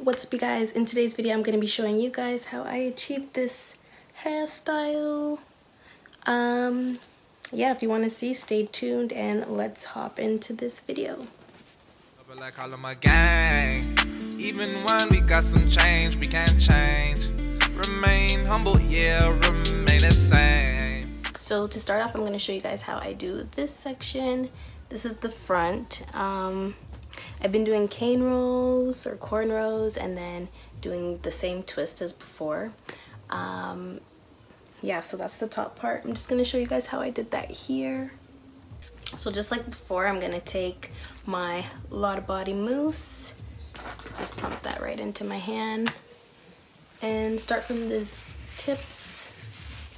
What's up, you guys? In today's video I'm going to be showing you guys how I achieved this hairstyle. Yeah, if you want to see, stay tuned and let's hop into this video. Like all of my gang, even when we got some change, we can't change. Remain humble, yeah, remain the same. So to start off, I'm going to show you guys how I do this section. This is the front. I've been doing cane rolls or cornrows and then doing the same twist as before. Yeah, so that's the top part. I'm just going to show you guys how I did that here. So just like before, I'm going to take my Lotta Body mousse, just pump that right into my hand, and start from the tips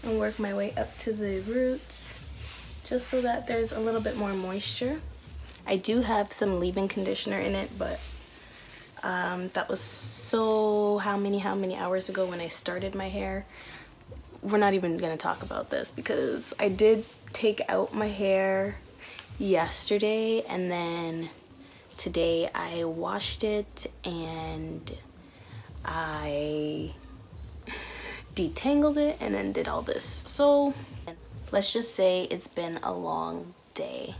and work my way up to the roots, just so that there's a little bit more moisture. I do have some leave-in conditioner in it, but that was so how many hours ago when I started my hair. We're not even gonna talk about this because I did take out my hair yesterday, and then today I washed it and I detangled it and then did all this. So let's just say it's been a long day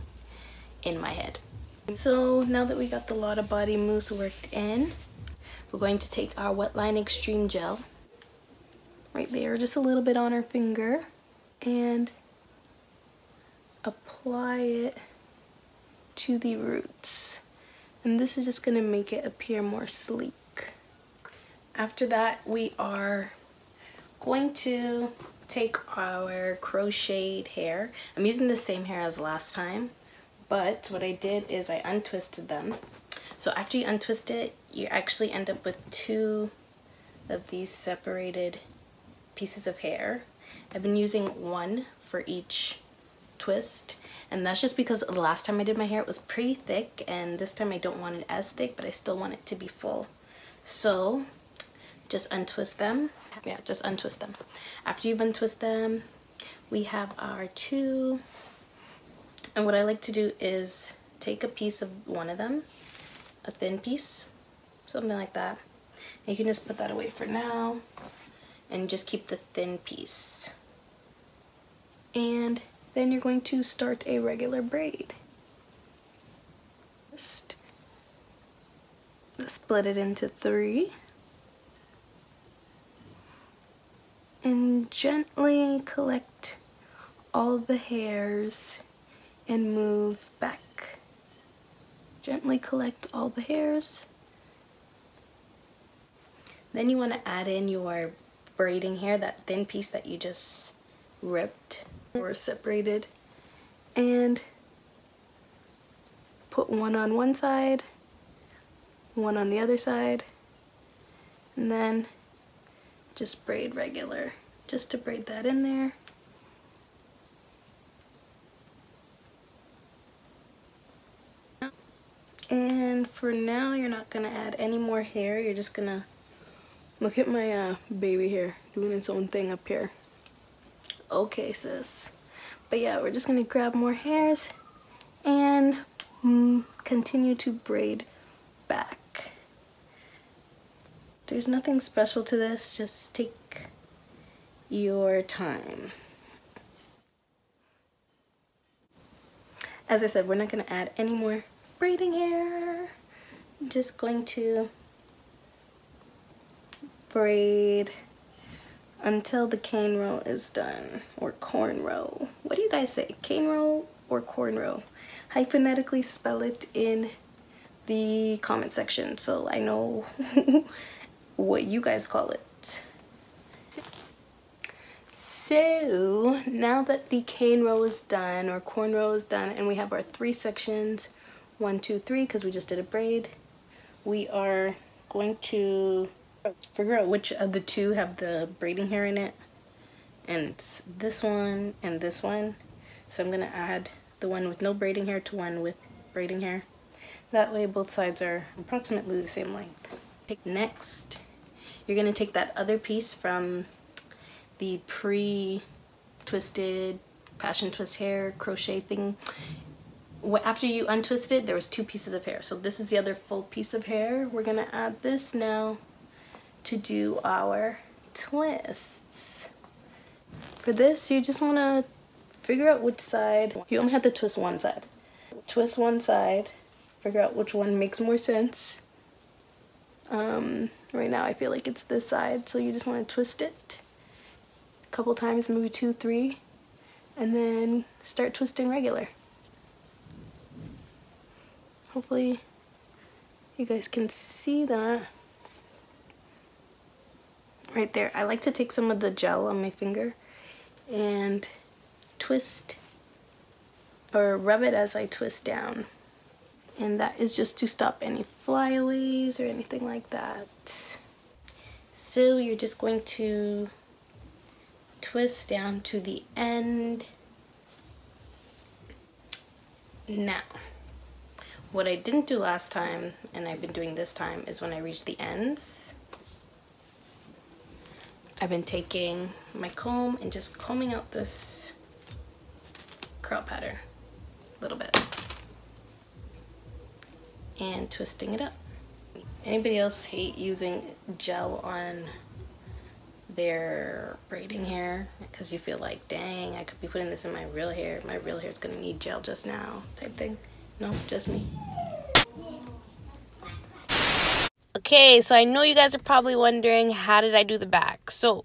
in my head. So now that we got the Lotta Body mousse worked in, we're going to take our Wetline Extreme Gel right there, just a little bit on our finger, and apply it to the roots. And this is just going to make it appear more sleek. After that, we are going to take our crocheted hair. I'm using the same hair as last time, but what I did is I untwisted them. So after you untwist it, you actually end up with two of these separated pieces of hair. I've been using one for each twist, and that's just because the last time I did my hair it was pretty thick, and this time I don't want it as thick, but I still want it to be full. So just untwist them. Yeah, just untwist them. After you've untwisted them, we have our two, and what I like to do is take a piece of one of them, a thin piece, something like that. And you can just put that away for now and just keep the thin piece. And then you're going to start a regular braid. First, split it into 3. And gently collect all the hairs and move back. Gently collect all the hairs. Then you want to add in your braiding hair, that thin piece that you just ripped or separated, and put one on one side, one on the other side, and then just braid regular, just to braid that in there. And for now, you're not gonna add any more hair. You're just gonna look at my baby hair doing its own thing up here. Okay, sis. But yeah, we're just gonna grab more hairs and continue to braid back. There's nothing special to this, just take your time. As I said, we're not gonna add any more braiding hair. I'm just going to braid until the cane row is done, or corn row. What do you guys say, cane row or corn row? Phonetically spell it in the comment section so I know what you guys call it. So now that the cane row is done, or corn row is done, and we have our 3 sections, 1, 2, 3, because we just did a braid, we are going to figure out which of the two have the braiding hair in it, and it's this one and this one. So I'm gonna add the one with no braiding hair to one with braiding hair. That way both sides are approximately the same length. Next, you're gonna take that other piece from the pre-twisted passion twist hair crochet thing. after you untwist it, there was 2 pieces of hair. So this is the other full piece of hair. We're gonna add this now to do our twists. For this, you just wanna figure out which side. You only have to twist one side. Twist one side, figure out which one makes more sense. Right now I feel like it's this side, so you just want to twist it a couple times, maybe 2, 3, and then start twisting regular. Hopefully you guys can see that. Right there, I like to take some of the gel on my finger and twist or rub it as I twist down. And that is just to stop any flyaways or anything like that. So you're just going to twist down to the end. Now, what I didn't do last time, and I've been doing this time, is when I reach the ends, I've been taking my comb and just combing out this curl pattern a little bit and twisting it up. Anybody else hate using gel on their braiding hair because you feel like, dang, I could be putting this in my real hair. My real hair is gonna need gel just now type thing? No, just me. Okay, so I know you guys are probably wondering, how did I do the back? So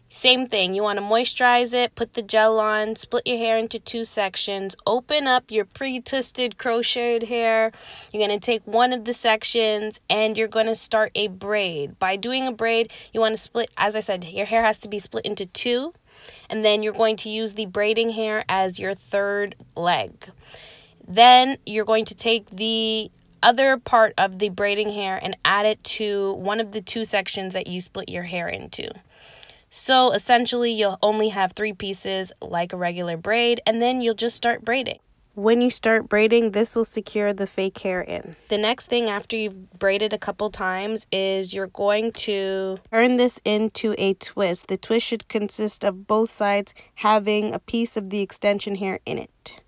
same thing, you want to moisturize it, put the gel on, split your hair into 2 sections, open up your pre-twisted crocheted hair. You're going to take one of the sections and you're going to start a braid. By doing a braid, you want to split, as I said, your hair has to be split into 2, and then you're going to use the braiding hair as your 3rd leg. Then you're going to take the other part of the braiding hair and add it to one of the 2 sections that you split your hair into. So essentially you'll only have 3 pieces like a regular braid, and then you'll just start braiding. When you start braiding, this will secure the fake hair in. The next thing after you've braided a couple times is you're going to turn this into a twist. The twist should consist of both sides having a piece of the extension hair in it.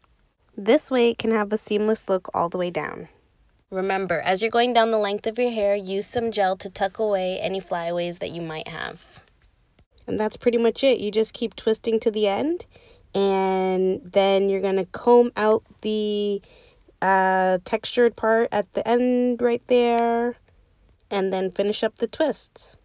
This way it can have a seamless look all the way down. Remember, as you're going down the length of your hair, use some gel to tuck away any flyaways that you might have. And that's pretty much it. You just keep twisting to the end, and then you're going to comb out the textured part at the end right there, and then finish up the twists.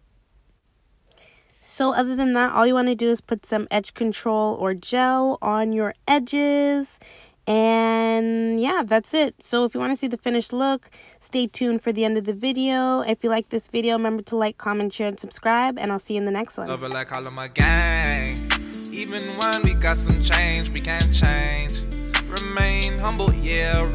So other than that, all you want to do is put some edge control or gel on your edges. And yeah, that's it. So if you want to see the finished look, stay tuned for the end of the video. If you like this video, remember to like, comment, share, and subscribe, and I'll see you in the next one. Over like all of my gang. Even when we got some change, we can't change. Remain humble, yeah.